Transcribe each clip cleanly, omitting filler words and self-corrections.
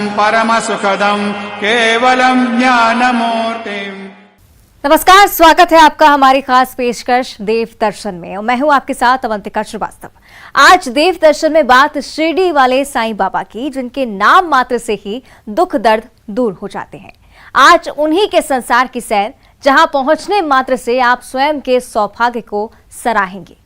परम सुखदम केवलम ज्ञानमूर्तिम। नमस्कार, स्वागत है आपका हमारी खास पेशकश देव दर्शन में और मैं हूं आपके साथ अवंतिका श्रीवास्तव। आज देव दर्शन में बात शिरडी वाले साईं बाबा की, जिनके नाम मात्र से ही दुख दर्द दूर हो जाते हैं। आज उन्हीं के संसार की सैर, जहां पहुंचने मात्र से आप स्वयं के सौभाग्य को सराहेंगे।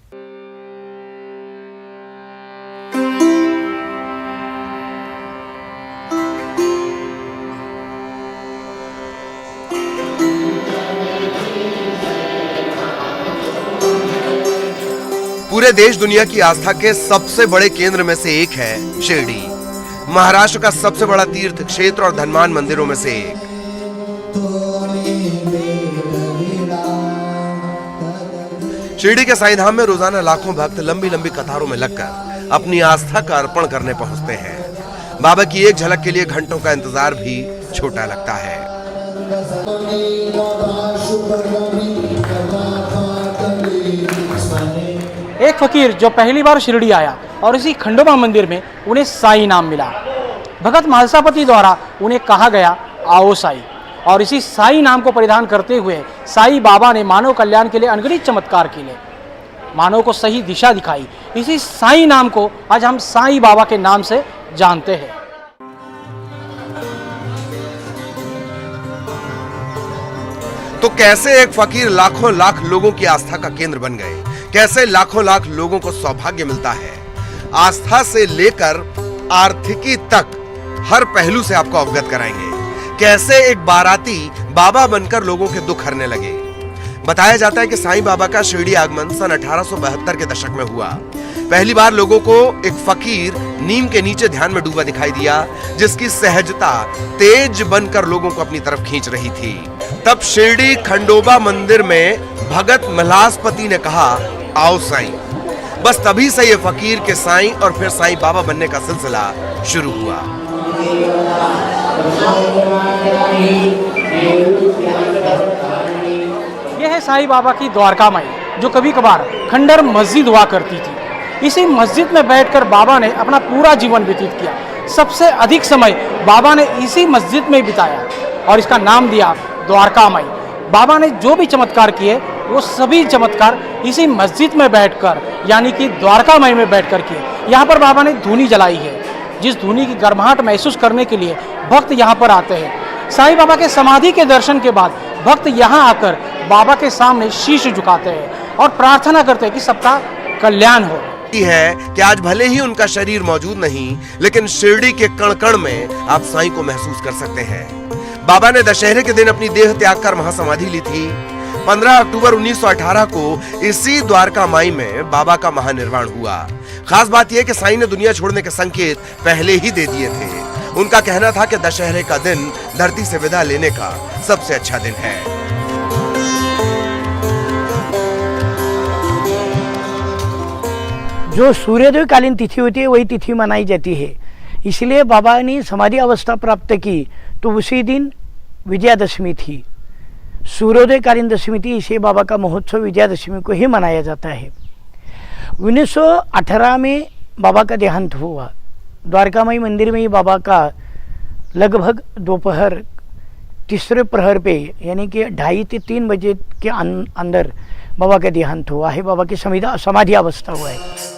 पूरे देश दुनिया की आस्था के सबसे बड़े केंद्र में से एक है शिरडी। महाराष्ट्र का सबसे बड़ा तीर्थ क्षेत्र और धनवान मंदिरों में से एक। शिरडी के साईं धाम में रोजाना लाखों भक्त लंबी लंबी कतारों में लगकर अपनी आस्था का अर्पण करने पहुंचते हैं। बाबा की एक झलक के लिए घंटों का इंतजार भी छोटा लगता है। एक फकीर जो पहली बार शिरडी आया और इसी खंडोबा मंदिर में उन्हें साईं नाम मिला। भगत महालसापति द्वारा उन्हें कहा गया, आओ साईं। और इसी साईं नाम को परिधान करते हुए साईं बाबा ने मानव कल्याण के लिए अनगिनत चमत्कार किए, मानव को सही दिशा दिखाई। इसी साईं नाम को आज हम साईं बाबा के नाम से जानते हैं। तो कैसे एक फकीर लाखों लाख लोगों की आस्था का केंद्र बन गए? कैसे लाखों लाख लोगों को सौभाग्य मिलता है? आस्था से लेकर आर्थिकी तक हर पहलू से आपको अवगत कराएंगे। कैसे एक बाराती बाबा बनकर लोगों के दुख हरने लगे। बताया जाता है कि साईं बाबा का शिरडी आगमन सन 1872 के दशक में हुआ। पहली बार लोगों को एक फकीर नीम के नीचे ध्यान में डूबा दिखाई दिया, जिसकी सहजता तेज बनकर लोगों को अपनी तरफ खींच रही थी। तब शिरडी खंडोबा मंदिर में भगत महालसापति ने कहा, आओ साईं। बस तभी से ये फकीर के साईं और फिर साईं बाबा बनने का सिलसिला शुरू हुआ। यह है साईं बाबा की द्वारका माई, जो कभी कभार खंडर मस्जिद हुआ करती थी। इसी मस्जिद में बैठकर बाबा ने अपना पूरा जीवन व्यतीत किया। सबसे अधिक समय बाबा ने इसी मस्जिद में बिताया और इसका नाम दिया द्वारका माई। बाबा ने जो भी चमत्कार किए वो सभी चमत्कार इसी मस्जिद में बैठकर, यानी कि द्वारका माई में बैठकर किए। यहाँ पर बाबा ने धूनी जलाई है, जिस धूनी की गर्माहट महसूस करने के लिए भक्त यहाँ पर आते हैं। साईं बाबा के समाधि के दर्शन के बाद भक्त यहाँ आकर बाबा के सामने शीश झुकाते हैं और प्रार्थना करते हैं कि सबका कल्याण हो। है कि आज भले ही उनका शरीर मौजूद नहीं, लेकिन शिरडी के कण कण में आप साईं को महसूस कर सकते हैं। बाबा ने दशहरे के दिन अपनी देह त्याग कर महासमाधि ली थी। 15 अक्टूबर 1918 को इसी द्वारका माई में बाबा का महानिर्वाण हुआ। खास बात यह कि साईं ने दुनिया छोड़ने के संकेत पहले ही दे दिए थे। उनका कहना था कि दशहरे का दिन धरती से विदा लेने का सबसे अच्छा दिन है। जो सूर्योदय कालीन तिथि होती है वही तिथि मनाई जाती है। इसलिए बाबा ने समाधि अवस्था प्राप्त की तो उसी दिन विजयादशमी थी, सूर्योदय कालीन दशमी थी। इसे बाबा का महोत्सव विजयादशमी को ही मनाया जाता है। 1918 में बाबा का देहांत हुआ। द्वारका माई मंदिर में ही बाबा का लगभग दोपहर तीसरे प्रहर पे, यानी कि 2:30 से 3 बजे के अंदर बाबा का देहांत हुआ है। बाबा की समाधि अवस्था हुआ है।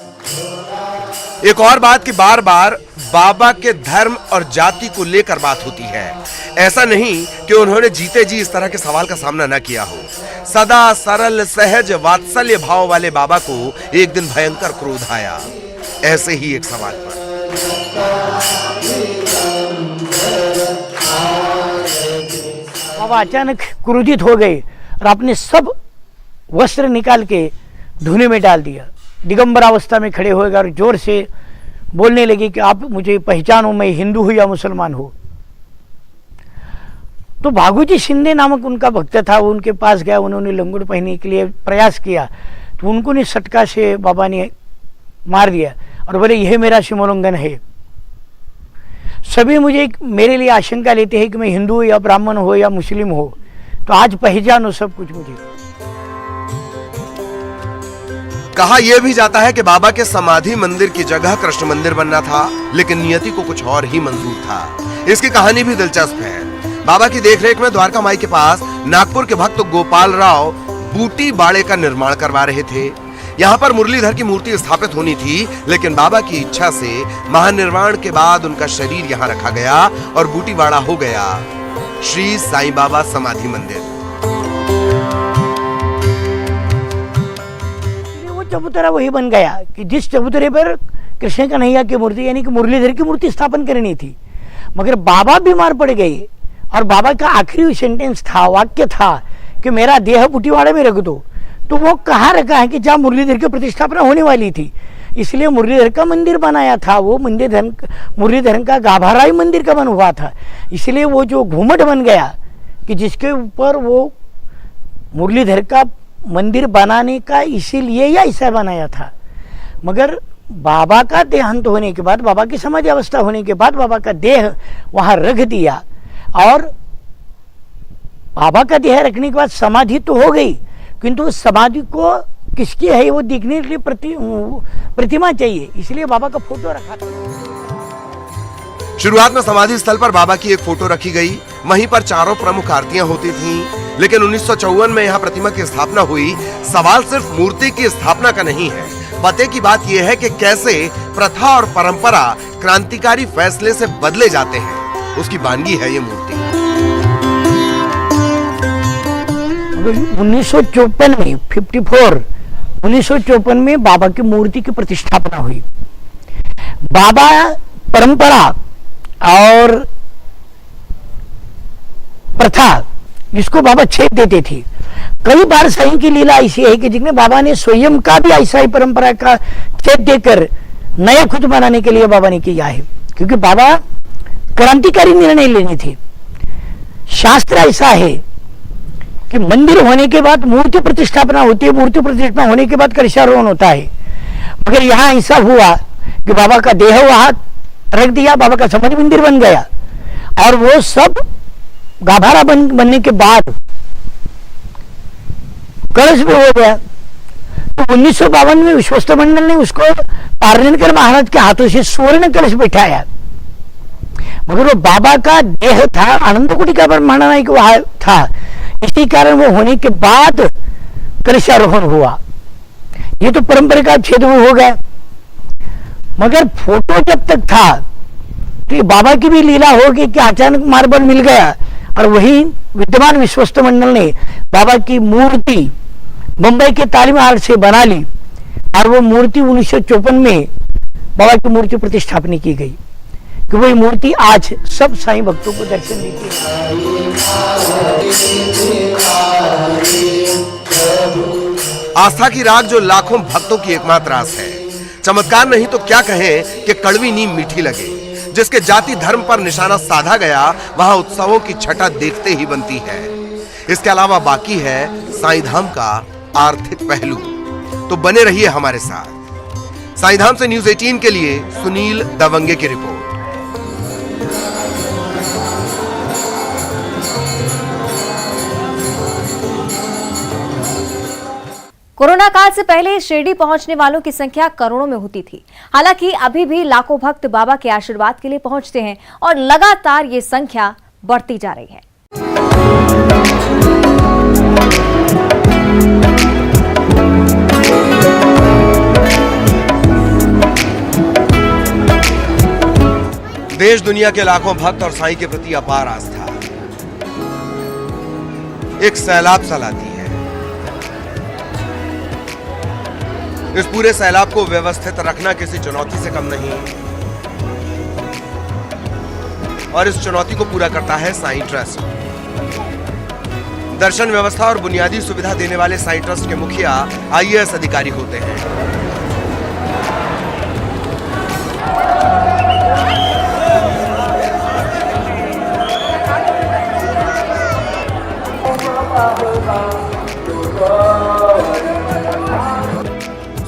एक और बात कि बार बार बाबा के धर्म और जाति को लेकर बात होती है। ऐसा नहीं कि उन्होंने जीते जी इस तरह के सवाल का सामना न किया हो। सदा सरल सहज वात्सल्य भाव वाले बाबा को एक दिन भयंकर क्रोध आया, ऐसे ही एक सवाल पर। बाबा अचानक क्रोधित हो गए और अपने सब वस्त्र निकाल के धूने में डाल दिया। दिगंबर अवस्था में खड़े हो गए और जोर से बोलने लगे कि आप मुझे पहचानो, मैं हिंदू हूं या मुसलमान हूं। तो भागुजी शिंदे नामक उनका भक्त था, वो उनके पास गया। उन्होंने लंगोट पहनने के लिए प्रयास किया तो उनको ने सटका से बाबा ने मार दिया और बोले यह मेरा सिमोल्लंघन है। सभी मुझे मेरे लिए आशंका लेते हैं कि मैं हिंदू या ब्राह्मण हो या मुस्लिम हो, तो आज पहचानो सब कुछ मुझे। कहा यह भी जाता है कि बाबा के समाधि मंदिर की जगह कृष्ण मंदिर बनना था, लेकिन नियति को कुछ और ही मंजूर था। इसकी कहानी भी दिलचस्प है। बाबा की देखरेख में द्वारका माई के पास नागपुर के भक्त गोपाल राव बूटी बाड़े का निर्माण करवा रहे थे। यहाँ पर मुरलीधर की मूर्ति स्थापित होनी थी, लेकिन बाबा की इच्छा से महानिर्वाण के बाद उनका शरीर यहाँ रखा गया और बूटी बाड़ा हो गया श्री साईं बाबा समाधि मंदिर। वो चबूतरा वही बन गया कि जिस चबूतरे पर कृष्ण कन्हैया की मूर्ति यानी कि मुरलीधर की मूर्ति स्थापन करनी थी, मगर बाबा बीमार पड़ गए और बाबा का आखिरी सेंटेंस था, वाक्य था कि मेरा देह बूटीवाड़े में रख दो। तो वो कहाँ रखा है कि जहाँ मुरलीधर की प्रतिष्ठापना होने वाली थी, इसलिए मुरलीधर का मंदिर बनाया था। वो मुरलीधर का गाभाराई मंदिर का बन हुआ था, इसलिए वो जो घूमट बन गया कि जिसके ऊपर वो मुरलीधर का मंदिर बनाने का इसीलिए या ऐसा बनाया था। मगर बाबा का देहांत होने के बाद, बाबा की समाधि अवस्था होने के बाद बाबा का देह वहाँ रख दिया, और बाबा का देह रखने के बाद समाधि तो हो गई, किंतु उस समाधि को किसकी है वो देखने के लिए प्रतिमा चाहिए, इसलिए बाबा का फोटो रखा था। शुरुआत में समाधि स्थल पर बाबा की एक फोटो रखी गई, वहीं पर चारों प्रमुख आरतियां होती थीं, लेकिन 1954 में यहाँ प्रतिमा की स्थापना हुई। सवाल सिर्फ मूर्ति की स्थापना का नहीं है, पते की बात यह है कि कैसे प्रथा और परंपरा क्रांतिकारी फैसले से बदले जाते हैं, उसकी वानगी है ये मूर्ति। 1954 में बाबा की मूर्ति की प्रतिष्ठापना हुई। बाबा परंपरा और प्रथा जिसको बाबा छेद देते थे, कई बार साईं की लीला ऐसी है कि जिसमें बाबा ने स्वयं का भी ऐसा ही परंपरा का छेद देकर नया खुद बनाने के लिए बाबा ने किया है, क्योंकि बाबा क्रांतिकारी निर्णय लेने थे। शास्त्र ऐसा है कि मंदिर होने के बाद मूर्ति प्रतिष्ठापना होती है, मूर्ति प्रतिष्ठापना होने के बाद कलशारोहण होता है। मगर यहाँ ऐसा हुआ कि बाबा का देह वहां रख दिया, बाबा का समाधि मंदिर बन गया, और वो सब गाभारा बनने के बाद कलश भी हो गया। तो 1952 में विश्वस्त मंडल ने उसको पारणकर महाराज के हाथों से स्वर्ण कलश बैठाया, मगर वो बाबा का देह था, आनंद कुटी का ब्रह्मांड वहां था, इसी कारण वो होने के बाद कलशारोहण हुआ। ये तो परंपरा का छेद हो गया। मगर फोटो जब तक था तो बाबा की भी लीला होगी कि अचानक मार्बल मिल गया, और वही विद्यमान विश्वस्त मंडल ने बाबा की मूर्ति मुंबई के तालीमहल से बना ली, और वो मूर्ति 1954 में बाबा की मूर्ति प्रतिष्ठापना की गई, कि वही मूर्ति आज सब साईं भक्तों को दर्शन देती है। आस्था की राग जो लाखों भक्तों की एकमात्र आस है। चमत्कार नहीं तो क्या कहें कि कड़वी नीम मीठी लगे। जिसके जाति धर्म पर निशाना साधा गया, वहां उत्सवों की छटा देखते ही बनती है। इसके अलावा बाकी है साईं धाम का आर्थिक पहलू। तो बने रहिए हमारे साथ। साईं धाम से न्यूज़ 18 के लिए सुनील दवंगे की रिपोर्ट। कोरोना काल से पहले शिरडी पहुंचने वालों की संख्या करोड़ों में होती थी। हालांकि अभी भी लाखों भक्त बाबा के आशीर्वाद के लिए पहुंचते हैं और लगातार ये संख्या बढ़ती जा रही है। देश दुनिया के लाखों भक्त और साईं के प्रति अपार आस्था एक सैलाब सा लाती है। इस पूरे सैलाब को व्यवस्थित रखना किसी चुनौती से कम नहीं, और इस चुनौती को पूरा करता है साईं ट्रस्ट। दर्शन व्यवस्था और बुनियादी सुविधा देने वाले साईं ट्रस्ट के मुखिया IAS अधिकारी होते हैं।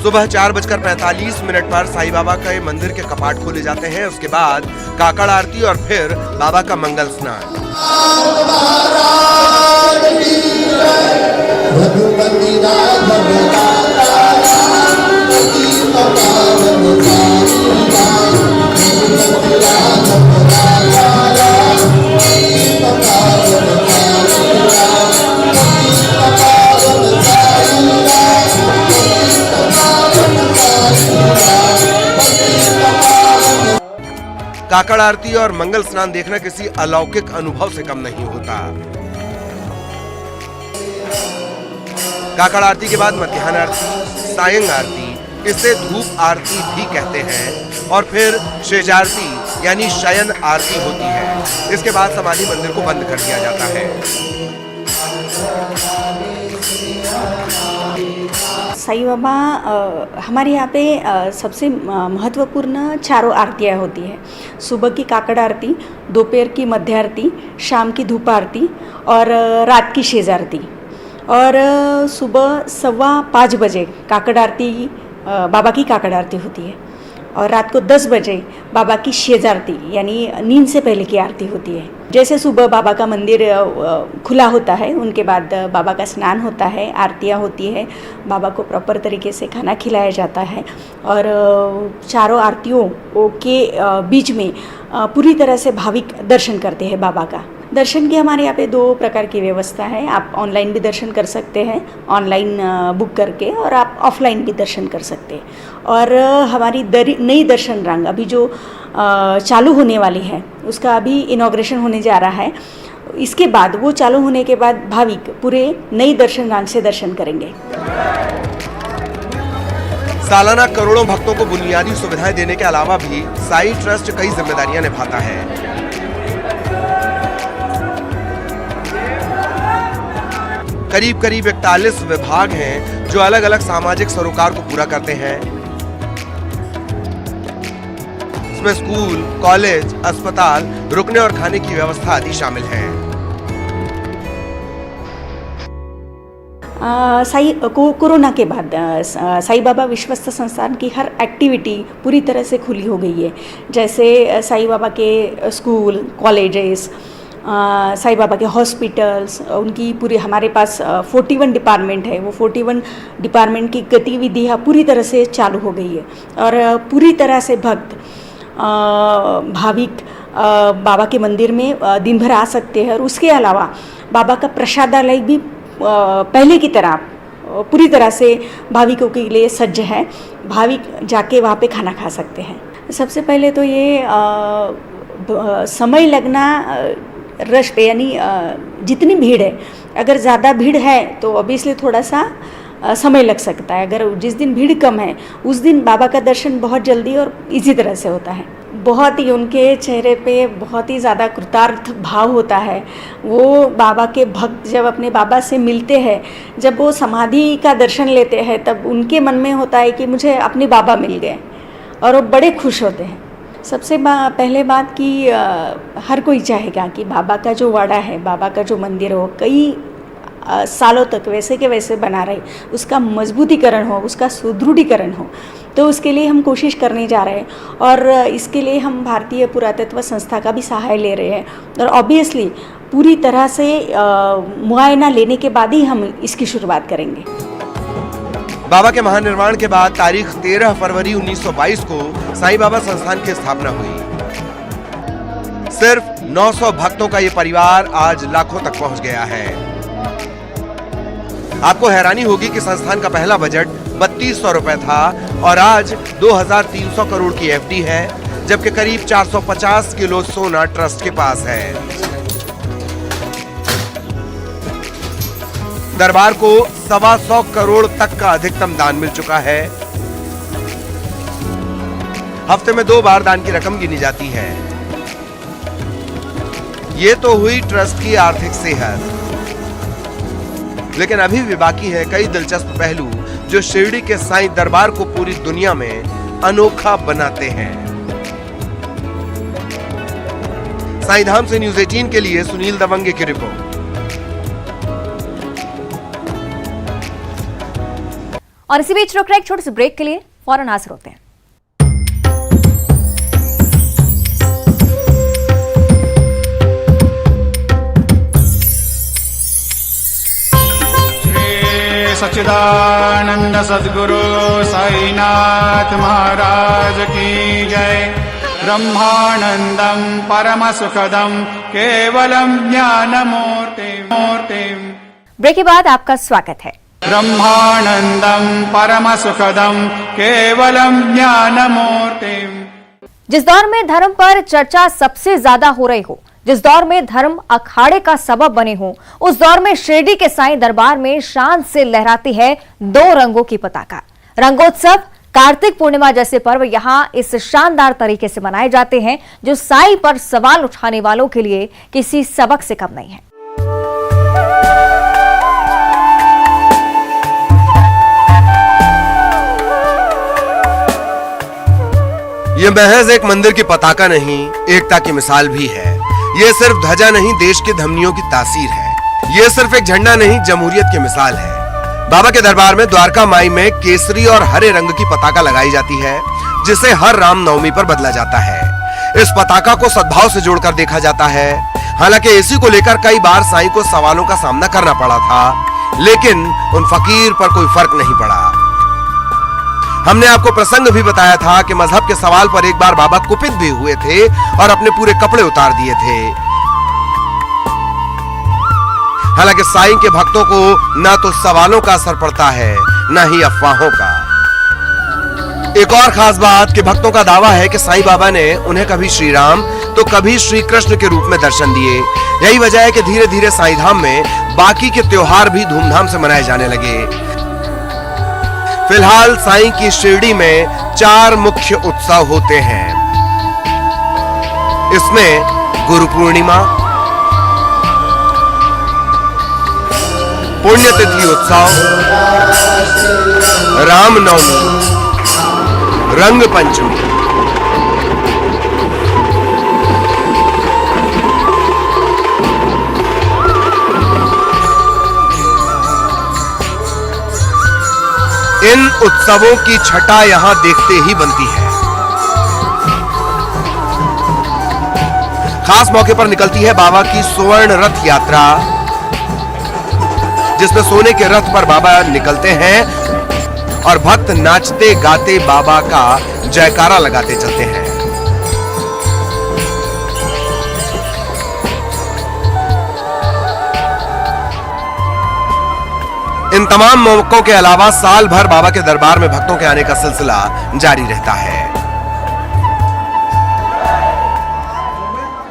सुबह 4:45 पर साईं बाबा के मंदिर के कपाट खोले जाते हैं। उसके बाद काकड़ आरती और फिर बाबा का मंगल स्नान। काकड़ आरती और मंगल स्नान देखना किसी अलौकिक अनुभव से कम नहीं होता। काकड़ आरती के बाद मध्याह्न आरती, सायं आरती, इसे धूप आरती भी कहते हैं, और फिर शेजारती यानी शयन आरती होती है। इसके बाद समाधि मंदिर को बंद कर दिया जाता है। साईं बाबा हमारे यहाँ पे सबसे महत्वपूर्ण चारों आरतियाँ होती है। सुबह की काकड़ आरती, दोपहर की मध्य आरती, शाम की धूप आरती और रात की शेज आरती। और सुबह 5:15 बजे काकड़ आरती, बाबा की काकड़ आरती होती है, और रात को 10 बजे बाबा की शेज आरती यानी नींद से पहले की आरती होती है। जैसे सुबह बाबा का मंदिर खुला होता है, उनके बाद बाबा का स्नान होता है, आरतियाँ होती है, बाबा को प्रॉपर तरीके से खाना खिलाया जाता है, और चारों आरतियों के बीच में पूरी तरह से भाविक दर्शन करते हैं बाबा का। दर्शन की हमारे यहाँ पे 2 प्रकार की व्यवस्था है। आप ऑनलाइन भी दर्शन कर सकते हैं, ऑनलाइन बुक करके, और आप ऑफलाइन भी दर्शन कर सकते हैं। और हमारी नई दर्शन रांग अभी जो चालू होने वाली है, उसका अभी इनॉग्रेशन होने जा रहा है। इसके बाद वो चालू होने के बाद भाविक पूरे नई दर्शन रांग से दर्शन करेंगे। सालाना करोड़ों भक्तों को बुनियादी सुविधाएं देने के अलावा भी साई ट्रस्ट कई जिम्मेदारियां निभाता है। करीब 41 विभाग हैं जो अलग अलग सामाजिक सरोकार को पूरा करते हैं। इसमें स्कूल, कॉलेज, अस्पताल, रुकने और खाने की व्यवस्था आदि शामिल है। कोरोना के बाद साईं बाबा विश्वस्त संस्थान की हर एक्टिविटी पूरी तरह से खुली हो गई है। जैसे साईं बाबा के स्कूल, कॉलेजेस, साईं बाबा के हॉस्पिटल्स, उनकी पूरी हमारे पास 41 डिपार्टमेंट है। वो 41 डिपार्टमेंट की गतिविधियाँ पूरी तरह से चालू हो गई है, और पूरी तरह से भक्त भाविक बाबा के मंदिर में दिन भर आ सकते हैं। और उसके अलावा बाबा का प्रसादालय भी पहले की तरह पूरी तरह से भाविकों के लिए सज्ज है। भाविक जाके वहाँ पे खाना खा सकते हैं। सबसे पहले तो ये समय लगना रश पे, यानी जितनी भीड़ है, अगर ज़्यादा भीड़ है तो ऑब्वियसली थोड़ा सा समय लग सकता है। अगर जिस दिन भीड़ कम है, उस दिन बाबा का दर्शन बहुत जल्दी और इजी तरह से होता है। बहुत ही उनके चेहरे पे बहुत ही ज़्यादा कृतार्थ भाव होता है। वो बाबा के भक्त जब अपने बाबा से मिलते हैं, जब वो समाधि का दर्शन लेते हैं, तब उनके मन में होता है कि मुझे अपने बाबा मिल गए, और वो बड़े खुश होते हैं। सबसे पहले बात कि हर कोई चाहेगा कि बाबा का जो वाड़ा है, बाबा का जो मंदिर हो, कई सालों तक वैसे के वैसे बना रहे, उसका मजबूतीकरण हो, उसका सुदृढ़ीकरण हो। तो उसके लिए हम कोशिश करने जा रहे हैं, और इसके लिए हम भारतीय पुरातत्व संस्था का भी सहाय ले रहे हैं। और ऑब्वियसली पूरी तरह से मुआयना लेने के बाद ही हम इसकी शुरुआत करेंगे। बाबा के महानिर्वाण के बाद तारीख 13 फरवरी 1922 को साईं बाबा संस्थान की स्थापना हुई। सिर्फ 900 भक्तों का ये परिवार आज लाखों तक पहुंच गया है। आपको हैरानी होगी कि संस्थान का पहला बजट 3200 रुपए था, और आज 2300 करोड़ की एफडी है, जबकि करीब 450 किलो सोना ट्रस्ट के पास है। दरबार को 125 करोड़ तक का अधिकतम दान मिल चुका है। हफ्ते में 2 बार दान की रकम गिनी जाती है। ये तो हुई ट्रस्ट की आर्थिक सेहत, लेकिन अभी भी बाकी है कई दिलचस्प पहलू जो शिरडी के साईं दरबार को पूरी दुनिया में अनोखा बनाते हैं। साईं धाम से न्यूज़ 18 के लिए सुनील दवंगे की रिपोर्ट। और इसी बीच रुक रहे एक छोटे से ब्रेक के लिए, फौरन हाजिर होते हैं। श्री सच्चिदानंद सद्गुरु साईनाथ महाराज की जय। ब्रह्मानंदं परम सुखदं केवलम ज्ञानमूर्तिं। ब्रेक के बाद आपका स्वागत है। ब्रह्मानंदं परम सुखदं केवलम ज्ञानमूर्तिं। जिस दौर में धर्म पर चर्चा सबसे ज्यादा हो रही हो, जिस दौर में धर्म अखाड़े का सबब बने हो, उस दौर में शिरडी के साईं दरबार में शान से लहराती है 2 रंगों की पताका। रंगोत्सव, कार्तिक पूर्णिमा जैसे पर्व यहां इस शानदार तरीके से मनाए जाते हैं जो साईं पर सवाल उठाने वालों के लिए किसी सबक से कम नहीं है। ये महज एक मंदिर की पताका नहीं, एकता की मिसाल भी है। ये सिर्फ ध्वजा नहीं, देश की धमनियों की तासीर है। ये सिर्फ एक झंडा नहीं, जमहूरियत की मिसाल है। बाबा के दरबार में द्वारका माई में केसरी और हरे रंग की पताका लगाई जाती है, जिसे हर रामनवमी पर बदला जाता है। इस पताका को सद्भाव से जोड़कर देखा जाता है। हालांकि इसी को लेकर कई बार साईं को सवालों का सामना करना पड़ा था, लेकिन उन फकीर पर कोई फर्क नहीं पड़ा। हमने आपको प्रसंग भी बताया था कि मजहब के सवाल पर एक बार बाबा कुपित भी हुए थे और अपने पूरे कपड़े उतार दिए थे। हालांकि साईं के भक्तों को ना तो सवालों का असर पड़ता है, ना ही अफवाहों का। एक और खास बात कि भक्तों का दावा है कि साईं बाबा ने उन्हें कभी श्री राम तो कभी श्री कृष्ण के रूप में दर्शन दिए। यही वजह है कि धीरे धीरे साईं धाम में बाकी के त्योहार भी धूमधाम से मनाए जाने लगे। फिलहाल साईं की शिरडी में 4 मुख्य उत्सव होते हैं। इसमें गुरु पूर्णिमा, पुण्यतिथि उत्सव, रामनवमी, रंग पंचमी। इन उत्सवों की छटा यहां देखते ही बनती है। खास मौके पर निकलती है बाबा की स्वर्ण रथ यात्रा, जिसमें सोने के रथ पर बाबा निकलते हैं और भक्त नाचते गाते बाबा का जयकारा लगाते चलते हैं। इन तमाम मौकों के अलावा साल भर बाबा के दरबार में भक्तों के आने का सिलसिला जारी रहता है।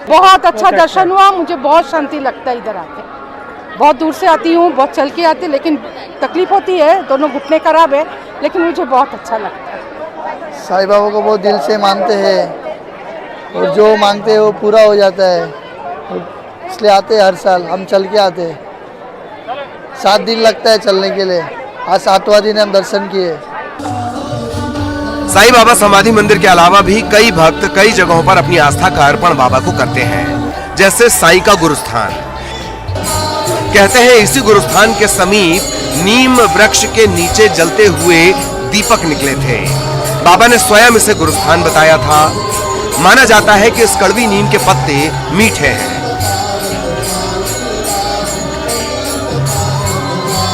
बहुत अच्छा दर्शन हुआ, मुझे बहुत शांति लगता है इधर आके। बहुत दूर से आती हूँ, बहुत चल के आती, लेकिन तकलीफ होती है, दोनों घुटने खराब है, लेकिन मुझे बहुत अच्छा लगता है। साईं बाबा को बहुत दिल से मानते हैं और जो मांगते हैं वो पूरा हो जाता है, इसलिए आते हैं हर साल। हम चल के आते हैं, 7 दिन लगता है चलने के लिए। आज 7वां दिन हम दर्शन किए। साईं बाबा समाधि मंदिर के अलावा भी कई भक्त कई जगहों पर अपनी आस्था का अर्पण बाबा को करते हैं, जैसे साईं का गुरुस्थान। कहते हैं इसी गुरुस्थान के समीप नीम वृक्ष के नीचे जलते हुए दीपक निकले थे। बाबा ने स्वयं इसे गुरुस्थान बताया था। माना जाता है कि इस कड़वी नीम के पत्ते मीठे हैं।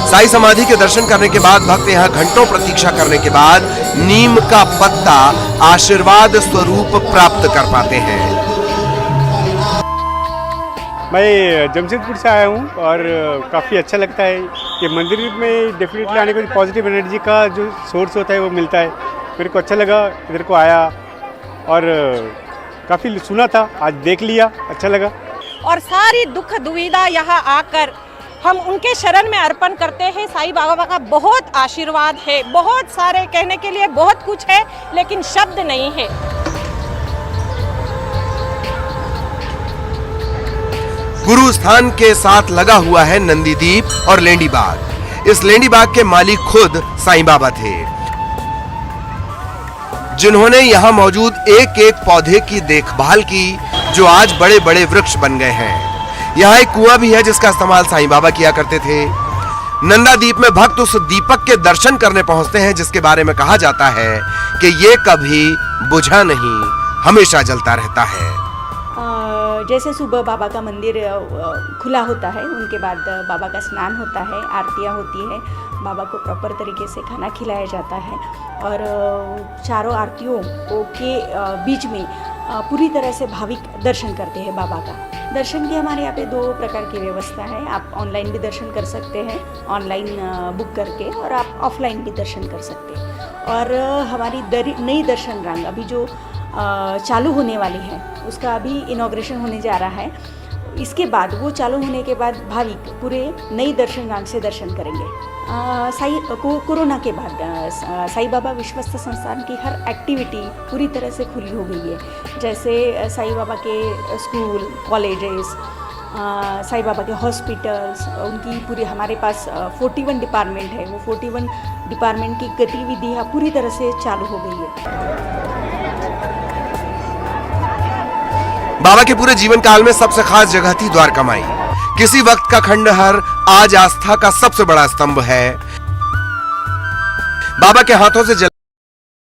साईं समाधि के दर्शन करने के बाद भक्त यहाँ घंटों प्रतीक्षा करने के बाद नीम का पत्ता आशीर्वाद स्वरूप प्राप्त कर पाते हैं। मैं जमशेदपुर से आया हूँ और काफ़ी अच्छा लगता है कि मंदिर में डेफिनेटली आने को पॉजिटिव एनर्जी का जो सोर्स होता है वो मिलता है। मेरे को अच्छा लगा, इधर को आया और काफ़ी सुना था, आज देख लिया, अच्छा लगा। और सारी दुख दुविधा यहाँ आकर हम उनके शरण में अर्पण करते हैं। साईं बाबा का बहुत आशीर्वाद है, बहुत सारे कहने के लिए बहुत कुछ है, लेकिन शब्द नहीं है। गुरु स्थान के साथ लगा हुआ है नंदी दीप और लेंडी बाग। इस लेंडी बाग के मालिक खुद साईं बाबा थे, जिन्होंने यहाँ मौजूद एक एक पौधे की देखभाल की, जो आज बड़े बड़े वृक्ष बन गए हैं। यहाँ एक कुआं भी है जिसका इस्तेमाल साईं बाबा किया करते थे। नंदा दीप में भक्त उस दीपक के दर्शन करने पहुंचते हैं जिसके बारे में कहा जाता है कि ये कभी बुझा नहीं, हमेशा जलता रहता है। जैसे सुबह बाबा का मंदिर खुला होता है, उनके बाद बाबा का स्नान होता है, आरतियाँ होती है, बाबा को प्रॉपर तरीके से खाना खिलाया जाता है और चारों आरतियों के बीच में पूरी तरह से भाविक दर्शन करते हैं बाबा का। दर्शन की हमारे यहाँ पे 2 प्रकार की व्यवस्था है। आप ऑनलाइन भी दर्शन कर सकते हैं, ऑनलाइन बुक करके, और आप ऑफलाइन भी दर्शन कर सकते हैं। और हमारी नई दर्शन रंग अभी जो चालू होने वाली है, उसका अभी इनॉग्रेशन होने जा रहा है। इसके बाद वो चालू होने के बाद भाविक पूरे नई दर्शन मार्ग से दर्शन करेंगे। कोरोना के बाद साईं बाबा विश्वस्त संस्थान की हर एक्टिविटी पूरी तरह से खुली हो गई है। जैसे साईं बाबा के स्कूल, कॉलेजेस, साईं बाबा के हॉस्पिटल्स, उनकी पूरी हमारे पास 41 डिपार्टमेंट है, वो 41 डिपार्टमेंट की गतिविधियाँ पूरी तरह से चालू हो गई है। बाबा के पूरे जीवन काल में सबसे खास जगह थी द्वारका माई। किसी वक्त का खंडहर आज आस्था का सबसे बड़ा स्तंभ है। बाबा के हाथों से